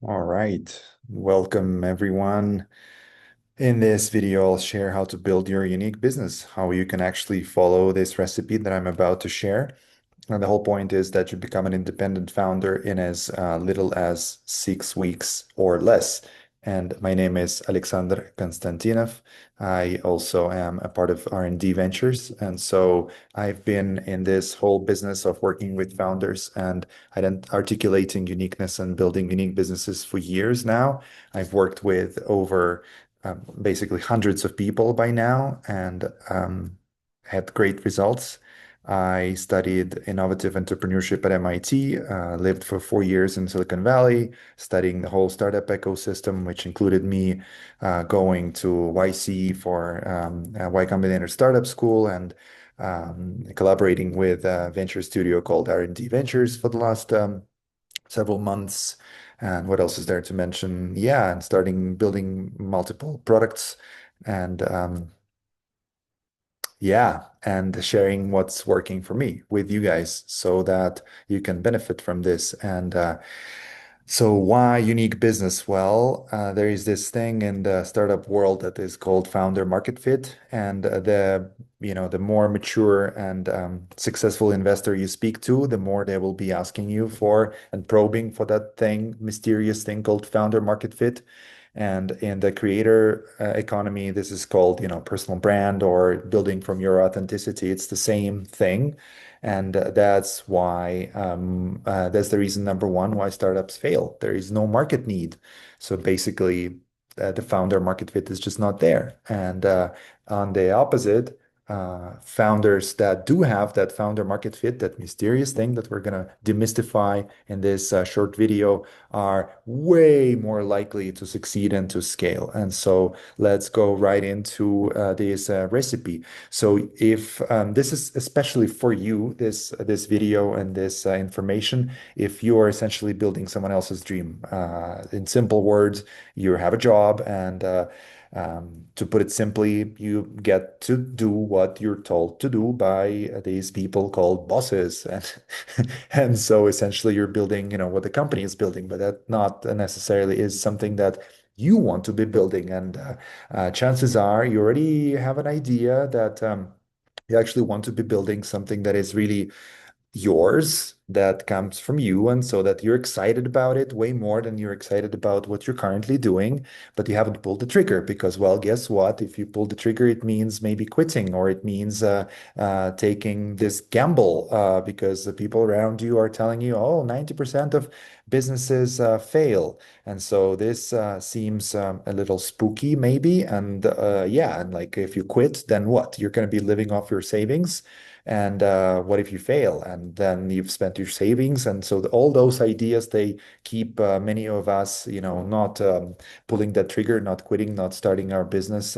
All right. Welcome, everyone. In this video, I'll share how to build your unique business, how you can actually follow this recipe that I'm about to share. And the whole point is that you become an independent founder in as little as 6 weeks or less. And my name is Alexander Konstantinov. I also am a part of R&D Ventures. And so I've been in this whole business of working with founders and articulating uniqueness and building unique businesses for years now. I've worked with over basically hundreds of people by now and had great results. I studied innovative entrepreneurship at MIT, lived for 4 years in Silicon Valley, studying the whole startup ecosystem, which included me going to YC for Y Combinator Startup School and collaborating with a venture studio called R&D Ventures for the last several months. And what else is there to mention? Yeah, and starting building multiple products and yeah, and sharing what's working for me with you guys so that you can benefit from this. And so why unique business? Well, there is this thing in the startup world that is called founder market fit, and the more mature and successful investor you speak to, the more they will be asking you for and probing for that thing, mysterious thing called founder market fit. And in the creator economy, this is called, personal brand or building from your authenticity. It's the same thing. And that's the reason number one why startups fail. There is no market need. So basically, the founder market fit is just not there. And on the opposite, founders that do have that founder market fit, that mysterious thing that we're going to demystify in this short video, are way more likely to succeed and to scale. And so let's go right into this recipe. So if this is especially for you, this video and this information, if you are essentially building someone else's dream, in simple words, you have a job and to put it simply, you get to do what you're told to do by these people called bosses. And so essentially you're building, what the company is building, but that not necessarily is something that you want to be building. And chances are you already have an idea that you actually want to be building something that is really yours that comes from you, and so that you're excited about it way more than you're excited about what you're currently doing, but you haven't pulled the trigger because, well, guess what? If you pull the trigger, it means maybe quitting, or it means taking this gamble because the people around you are telling you, oh, 90% of businesses fail. And so this seems a little spooky, maybe. And yeah, and like if you quit, then what? You're going to be living off your savings. And what if you fail? And then you've spent your savings. And so all those ideas, they keep many of us, not pulling that trigger, not quitting, not starting our business.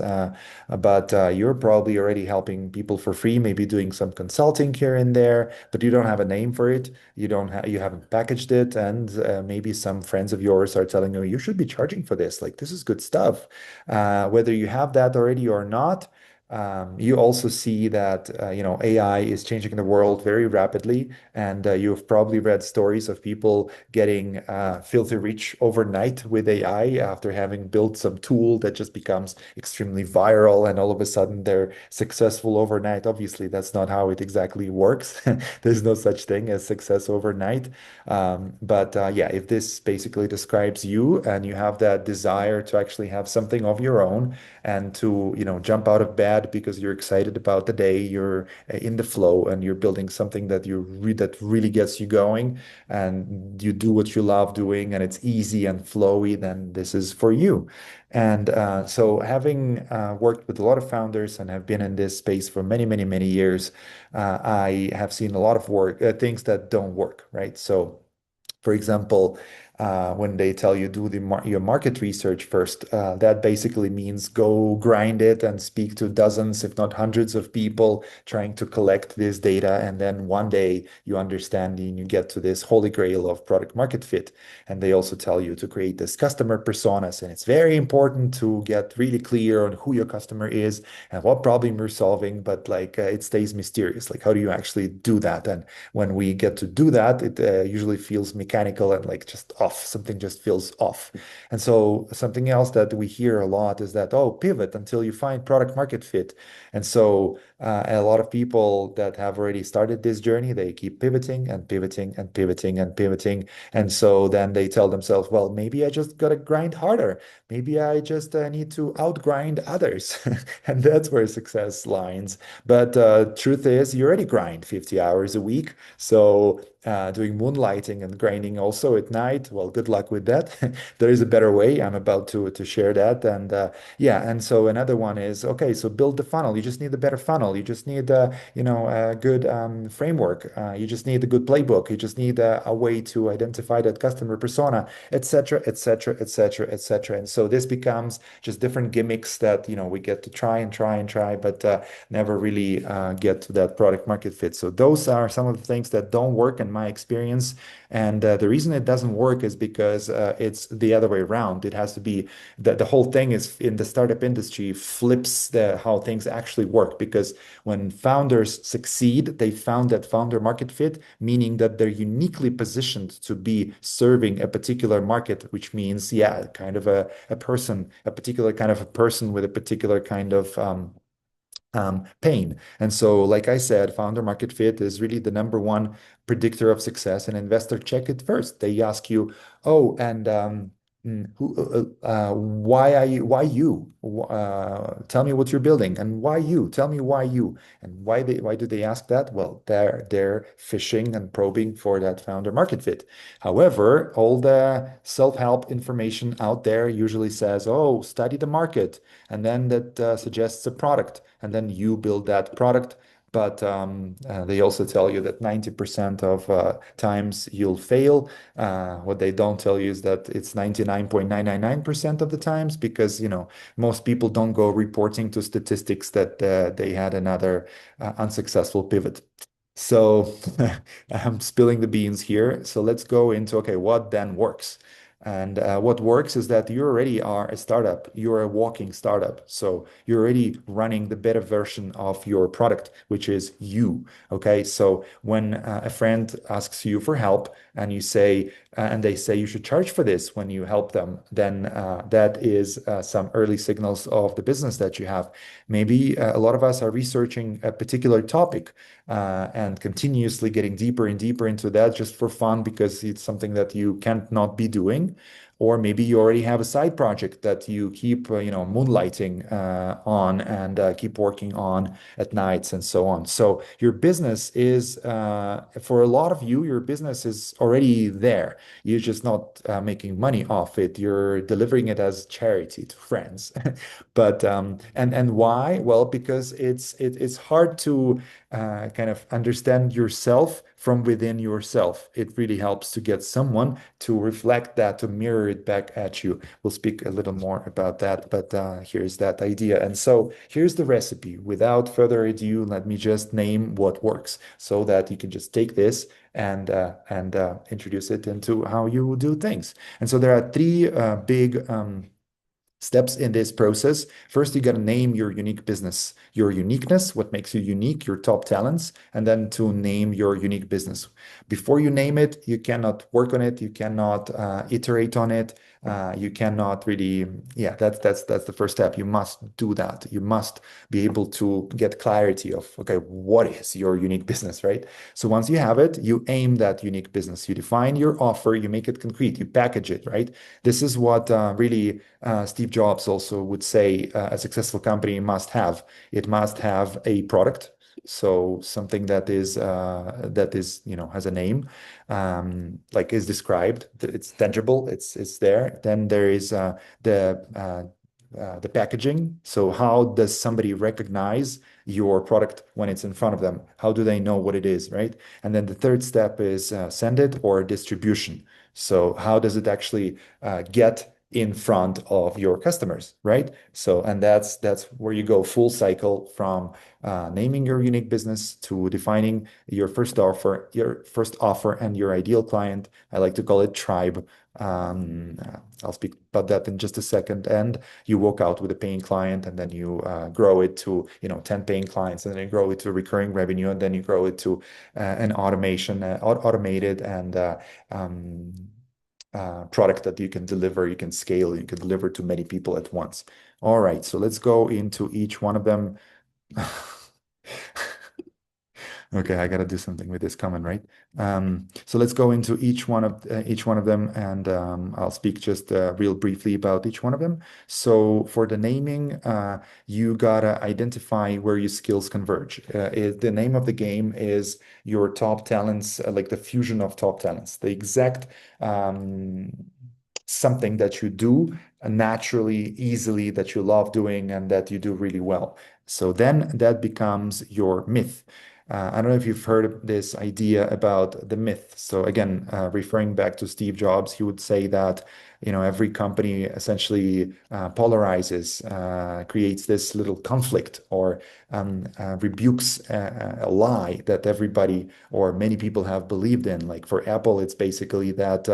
But you're probably already helping people for free, maybe doing some consulting here and there, but you don't have a name for it. You haven't packaged it. And maybe some friends of yours are telling you, you should be charging for this. Like, this is good stuff. Whether you have that already or not, you also see that AI is changing the world very rapidly, and you've probably read stories of people getting filthy rich overnight with AI after having built some tool that just becomes extremely viral, and all of a sudden they're successful overnight. Obviously, that's not how it exactly works. There's no such thing as success overnight. But yeah, if this basically describes you and you have that desire to actually have something of your own and to, jump out of bed because you're excited about the day, you're in the flow and you're building something that really gets you going and you do what you love doing and it's easy and flowy, then this is for you. And so having worked with a lot of founders and have been in this space for many, many, many years, I have seen a lot of things that don't work, right? So for example, when they tell you do your market research first, that basically means go grind it and speak to dozens, if not hundreds of people trying to collect this data. And then one day you understand and you get to this holy grail of product market fit. And they also tell you to create this customer personas. And it's very important to get really clear on who your customer is and what problem you're solving. But like it stays mysterious. Like, how do you actually do that? And when we get to do that, it usually feels mechanical and like just off. Something just feels off. And so something else that we hear a lot is that, oh, pivot until you find product market fit. And so a lot of people that have already started this journey, they keep pivoting and pivoting and pivoting and pivoting. And so then they tell themselves, well, maybe I just got to grind harder. Maybe I just need to outgrind others. And that's where success lies. But truth is, you already grind 50 hours a week. So doing moonlighting and grinding also at night, well, good luck with that. There is a better way. I'm about to share that. And yeah, and so another one is, okay, so build the funnel. You just need a better funnel. You just need, a good framework. You just need a good playbook. You just need a way to identify that customer persona, etc., etc., etc., etc. And so this becomes just different gimmicks that, we get to try and try and try, but never really get to that product market fit. So those are some of the things that don't work in my experience. And the reason it doesn't work is because it's the other way around. It has to be that the whole thing is in the startup industry flips how things actually work. Because when founders succeed, they found that founder market fit, meaning that they're uniquely positioned to be serving a particular market, which means, yeah, kind of a person, a particular kind of a person with a particular kind of pain. And so, like I said, founder market fit is really the number one predictor of success. And investor check it first. They ask you, oh, and why you? Tell me what you're building, and why you? Tell me why you. And why do they ask that? Well, they're fishing and probing for that founder market fit. However, all the self-help information out there usually says, oh, study the market, and then that suggests a product, and then you build that product. But they also tell you that 90% of times you'll fail. What they don't tell you is that it's 99.999% of the times, because, most people don't go reporting to statistics that they had another unsuccessful pivot. So I'm spilling the beans here. So let's go into, okay, what then works? And what works is that you already are a startup. You're a walking startup. So you're already running the beta version of your product, which is you. Okay. So when a friend asks you for help and you say, and they say you should charge for this when you help them, then that is some early signals of the business that you have. Maybe a lot of us are researching a particular topic and continuously getting deeper and deeper into that just for fun because it's something that you can't not be doing. Or maybe you already have a side project that you keep, moonlighting on and keep working on at nights and so on. So your business is, for a lot of you, your business is already there. You're just not making money off it. You're delivering it as charity to friends. But and why? Well, because it's hard to kind of understand yourself from within yourself. It really helps to get someone to reflect that, to mirror it back at you. We'll speak a little more about that, but here's that idea. And so here's the recipe. Without further ado, let me just name what works so that you can just take this and introduce it into how you do things. And so there are three big steps in this process. First, you got to name your unique business, your uniqueness, what makes you unique, your top talents, and then to name your unique business. Before you name it, you cannot work on it, you cannot iterate on it, you cannot really, yeah, that's the first step. You must do that. You must be able to get clarity of, okay, what is your unique business, right? So once you have it, you aim that unique business, you define your offer, you make it concrete, you package it, right? This is what really Steve Jobs also would say a successful company must have. It must have a product, so something that is has a name, like is described, it's tangible, it's there. Then there is the packaging. So how does somebody recognize your product when it's in front of them? How do they know what it is, right? And then the third step is send it or distribution. So how does it actually get in front of your customers, right? So, and that's where you go full cycle from naming your unique business to defining your first offer and your ideal client. I like to call it tribe. I'll speak about that in just a second. And you walk out with a paying client, and then you grow it to 10 paying clients, and then you grow it to recurring revenue, and then you grow it to an automated and product that you can deliver, you can scale, you can deliver to many people at once. All right, so let's go into each one of them. Okay, I gotta do something with this comment, right? So let's go into each one of them, and I'll speak just real briefly about each one of them. So for the naming, you gotta identify where your skills converge. The name of the game is your top talents, like the fusion of top talents, the exact um, something that you do naturally, easily, that you love doing, and that you do really well. So then that becomes your myth. I don't know if you've heard of this idea about the myth. So again, referring back to Steve Jobs, he would say that, every company essentially polarizes, creates this little conflict, or rebukes a lie that everybody or many people have believed in. Like for Apple, it's basically that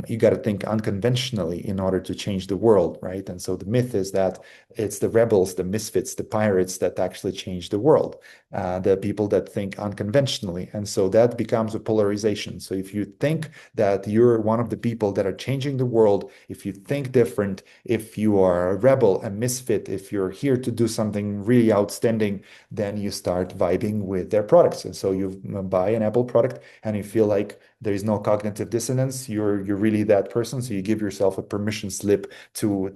you got to think unconventionally in order to change the world, right? And so the myth is that it's the rebels, the misfits, the pirates that actually change the world, the people that think unconventionally. And so that becomes a polarization. So if you think that you're one of the people that are changing the world, if you think different, if you are a rebel, a misfit, if you're here to do something really outstanding, then you start vibing with their products. And so you buy an Apple product and you feel like there is no cognitive dissonance. You're really that person. So you give yourself a permission slip to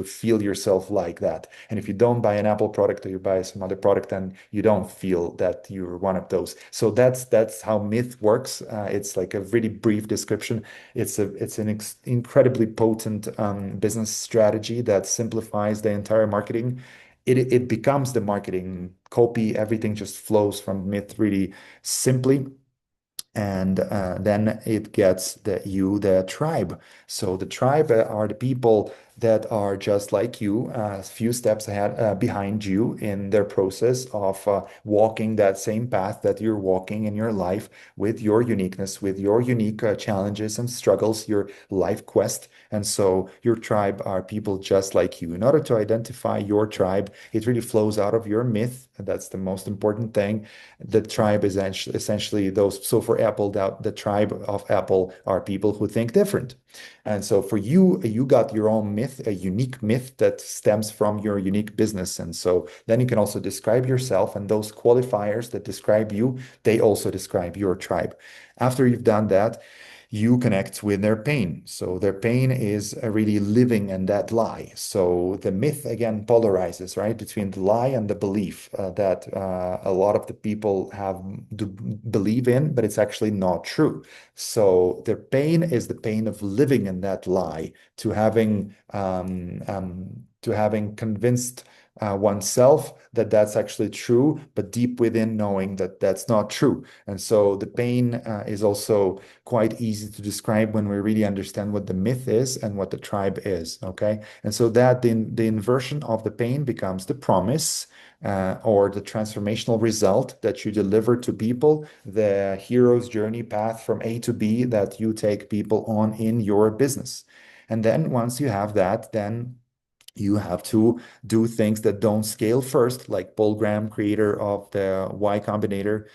feel yourself like that. And if you don't buy an Apple product, or you buy some other product, then you don't feel that you're one of those. So that's how myth works. It's like a really brief description. It's an incredibly potent business strategy that simplifies the entire marketing. It becomes the marketing copy. Everything just flows from myth really simply, and then it gets the tribe. So the tribe are the people that are just like you, a few steps ahead, behind you in their process of walking that same path that you're walking in your life, with your uniqueness, with your unique challenges and struggles, your life quest. And so your tribe are people just like you. In order to identify your tribe, it really flows out of your myth. That's the most important thing. The tribe is essentially those. So for Apple, the tribe of Apple are people who think different. And so for you, you got your own myth, a unique myth that stems from your unique business. And so then you can also describe yourself, and those qualifiers that describe you, they also describe your tribe. After you've done that, you connect with their pain. So their pain is really living in that lie. So the myth again polarizes, right, between the lie and the belief that a lot of the people have do believe in, but it's actually not true. So their pain is the pain of living in that lie, to having convinced oneself that that's actually true, but deep within knowing that that's not true. And so the pain is also quite easy to describe when we really understand what the myth is and what the tribe is. Okay. And so that the inversion of the pain becomes the promise. Or the transformational result that you deliver to people, the hero's journey path from A to B that you take people on in your business. And then once you have that, then you have to do things that don't scale first, like Paul Graham, creator of the Y Combinator,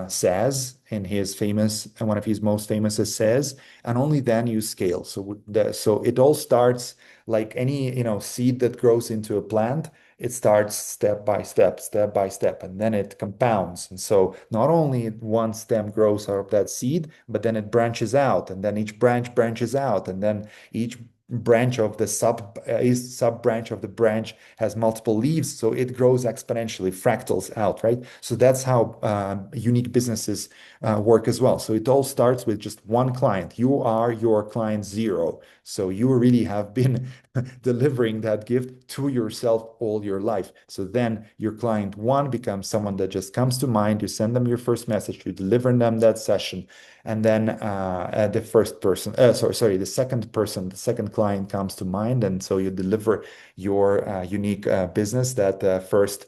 says in his famous, and one of his most famous essays, and only then you scale. So it all starts like any, seed that grows into a plant. It starts step by step, and then it compounds. And so not only one stem grows out of that seed, but then it branches out, and then each branch branches out, and then each branch of the sub branch of the branch has multiple leaves, so it grows exponentially, fractals out, right? So that's how unique businesses work as well. So it all starts with just one client. You are your client zero. So you really have been delivering that gift to yourself all your life. So then your client one becomes someone that just comes to mind. You send them your first message, you deliver them that session, and then the first person, sorry, the second person, the second client comes to mind, and so you deliver your unique business, that first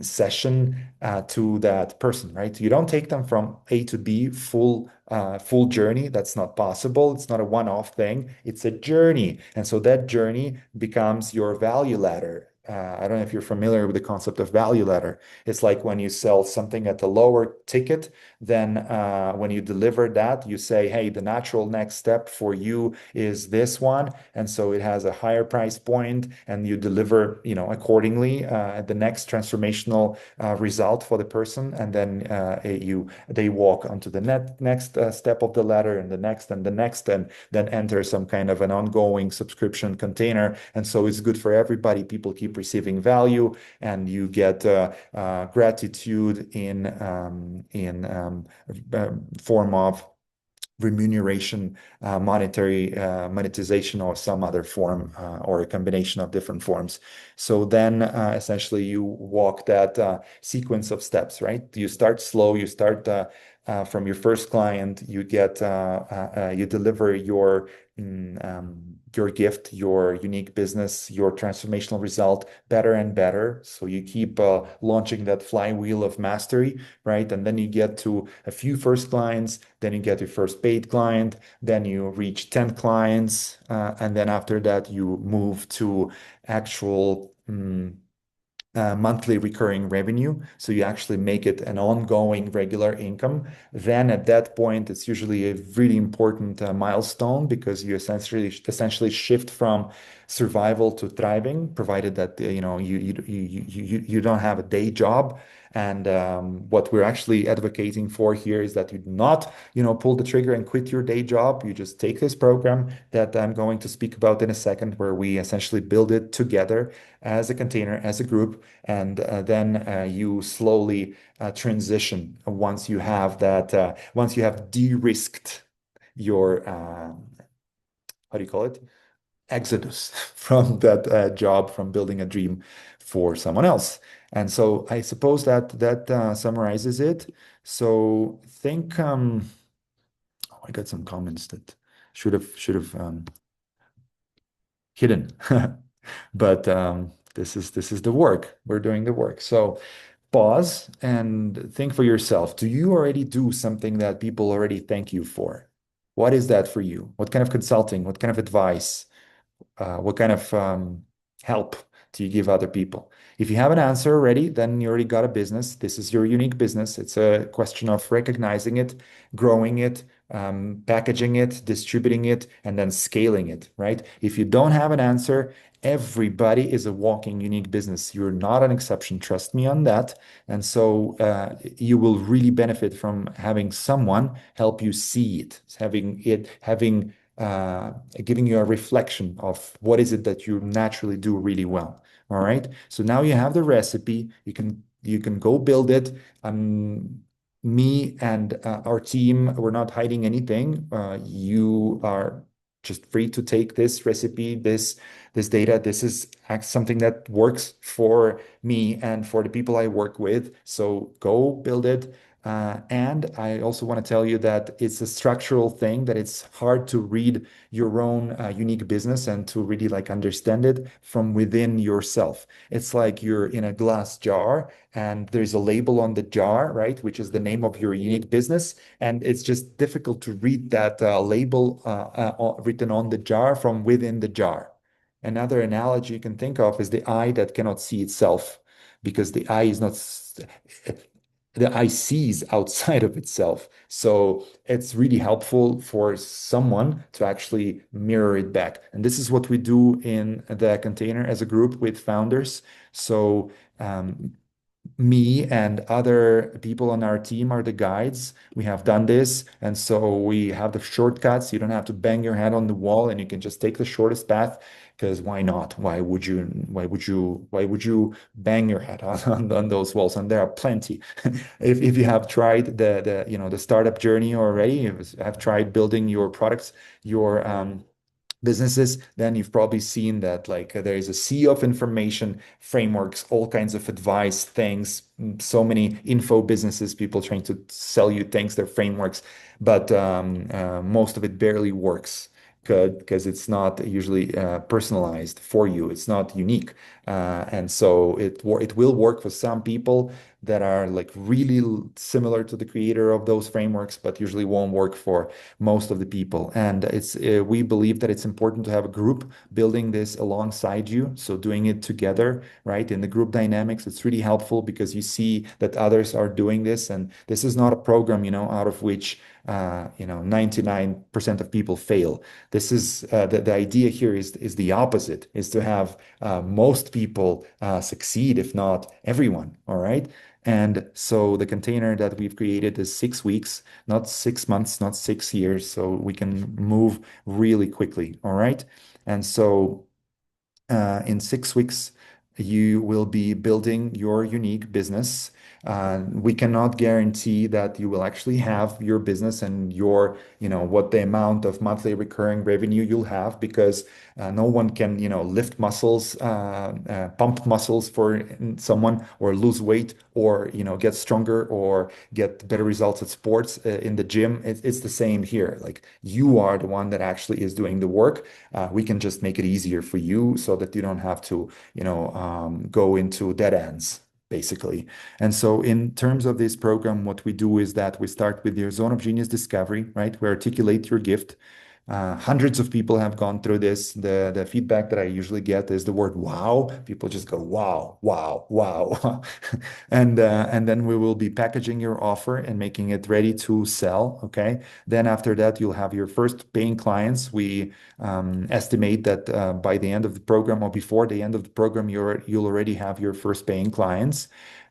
session to that person, right? You don't take them from A to B full journey. That's not possible. It's not a one-off thing. It's a journey, and so that journey becomes your value ladder. I don't know if you're familiar with the concept of value ladder. It's like when you sell something at a lower ticket, then when you deliver that, you say, hey, the natural next step for you is this one. And so it has a higher price point, and you deliver, accordingly, the next transformational result for the person. And then they walk onto the next step of the ladder, and the next and the next, and then enter some kind of an ongoing subscription container. And so it's good for everybody. People keep receiving value, and you get gratitude in form of remuneration, monetary monetization, or some other form, or a combination of different forms. So then essentially you walk that sequence of steps, right? You start slow, you start from your first client, you deliver your gift, your unique business, your transformational result better and better. So you keep launching that flywheel of mastery, right? And then you get to a few first clients, then you get your first paid client, then you reach 10 clients, and then after that, you move to actual monthly recurring revenue. So you actually make it an ongoing regular income. Then at that point, it's usually a really important milestone, because you essentially shift from survival to thriving, provided that you don't have a day job. And what we're actually advocating for here is that you do not, pull the trigger and quit your day job. You just take this program that I'm going to speak about in a second, where we essentially build it together as a container, as a group, and then you slowly transition once you have de-risked your, how do you call it? Exodus from that job, from building a dream for someone else. And so I suppose that summarizes it. So think, oh, I got some comments that should have hidden, but this is the work. We're doing the work. So pause and think for yourself. Do you already do something that people already thank you for? What is that for you? What kind of consulting? What kind of advice? What kind of help do you give other people? If you have an answer already, then you already got a business. This is your unique business. It's a question of recognizing it, growing it, packaging it, distributing it, and then scaling it, right? If you don't have an answer, everybody is a walking unique business. You're not an exception. Trust me on that. And so you will really benefit from having someone help you see it, having giving you a reflection of what is it that you naturally do really well. All right. So now you have the recipe. You can go build it. Me and our team, we're not hiding anything. You are just free to take this recipe, this data. This is something that works for me and for the people I work with. So go build it. And I also want to tell you that it's a structural thing, that it's hard to read your own unique business and to really like understand it from within yourself. It's like you're in a glass jar, and there's a label on the jar, right, which is the name of your unique business. And it's just difficult to read that label written on the jar from within the jar. Another analogy you can think of is the eye that cannot see itself, because the eye sees outside of itself. So it's really helpful for someone to actually mirror it back. And this is what we do in the container as a group with founders. So me and other people on our team are the guides. We have done this, and so we have the shortcuts. You don't have to bang your head on the wall, and you can just take the shortest path. Because why not? Why would you bang your head on those walls? And there are plenty. If you have tried the startup journey already, have tried building your products, your businesses, then you've probably seen that like there is a sea of information, frameworks, all kinds of advice, things, so many info businesses, people trying to sell you things, their frameworks, but most of it barely works. Good, because it's not usually personalized for you. It's not unique, and so it will work for some people, that are like really similar to the creator of those frameworks, but usually won't work for most of the people. And we believe that it's important to have a group building this alongside you. So doing it together, right? In the group dynamics, it's really helpful because you see that others are doing this. And this is not a program, out of which 99% of people fail. This is the idea here is the opposite, is to have most people succeed, if not everyone. All right. And so the container that we've created is 6 weeks, not 6 months, not 6 years. So we can move really quickly. All right. And so in 6 weeks, you will be building your unique business. We cannot guarantee that you will actually have your business and what the amount of monthly recurring revenue you'll have, because no one can, lift muscles, pump muscles for someone, or lose weight, or, get stronger, or get better results at sports in the gym. It's the same here. Like, you are the one that actually is doing the work. We can just make it easier for you so that you don't have to, go into dead ends, basically. And so in terms of this program, what we do is that we start with your zone of genius discovery, right? We articulate your gift. Hundreds of people have gone through this. The feedback that I usually get is the word wow. People just go wow, wow, wow. And then we will be packaging your offer and making it ready to sell. Okay. Then after that, you'll have your first paying clients. We estimate that by the end of the program, or before the end of the program, you'll already have your first paying clients.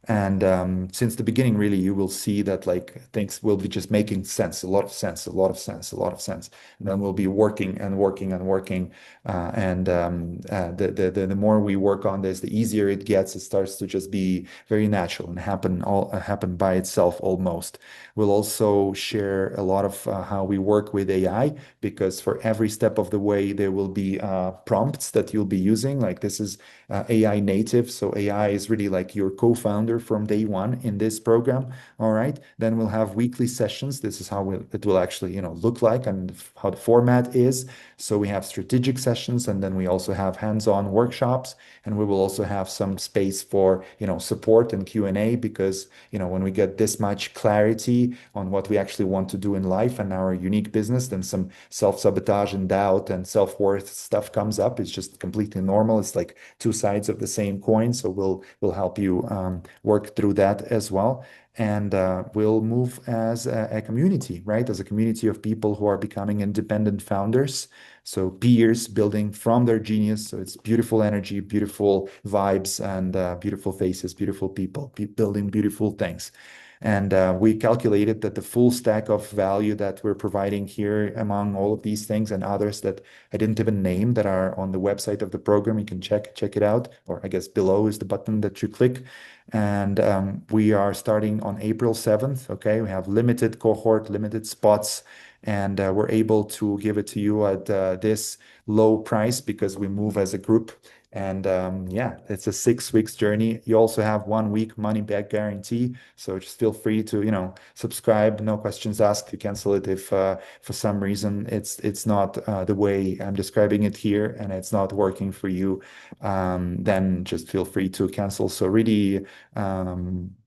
And since the beginning, really, you will see that like things will be just making sense, a lot of sense, a lot of sense, a lot of sense. And then we'll be working and working and working. The more we work on this, the easier it gets. It starts to just be very natural and happen by itself almost. We'll also share a lot of how we work with AI, because for every step of the way, there will be prompts that you'll be using. Like, this is AI native. So AI is really like your co-founder from day one in this program. All right. Then we'll have weekly sessions. This is how it will actually, look like, and how the format is. So we have strategic sessions, and then we also have hands-on workshops, and we will also have some space for, support and Q&A, because, when we get this much clarity on what we actually want to do in life and our unique business, then some self-sabotage and doubt and self-worth stuff comes up. It's just completely normal. It's like two sides of the same coin. So we'll help you work through that as well. And we'll move as a community, right? As a community of people who are becoming independent founders. So peers building from their genius. So it's beautiful energy, beautiful vibes, and beautiful faces, beautiful people building beautiful things. And we calculated that the full stack of value that we're providing here, among all of these things and others that I didn't even name, that are on the website of the program, you can check it out. Or I guess below is the button that you click. And we are starting on April 7th. Okay. We have limited cohort, limited spots, and we're able to give it to you at this low price because we move as a group. And yeah, it's a 6 weeks journey. You also have 1 week money back guarantee. So just feel free to, subscribe. No questions asked. You cancel it if for some reason it's not the way I'm describing it here, and it's not working for you. Then just feel free to cancel. So really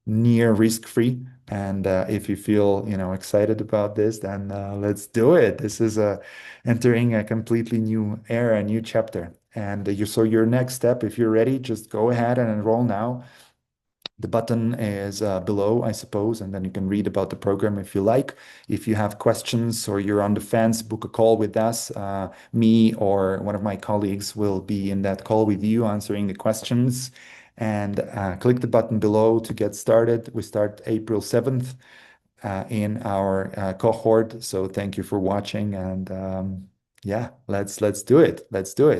near risk-free. And if you feel, excited about this, then let's do it. This is entering a completely new era, a new chapter. And so your next step, if you're ready, just go ahead and enroll now. The button is below, I suppose, and then you can read about the program if you like. If you have questions or you're on the fence, book a call with us. Me or one of my colleagues will be in that call with you, answering the questions. And click the button below to get started. We start April 7th in our cohort. So thank you for watching, and yeah, let's do it. Let's do it.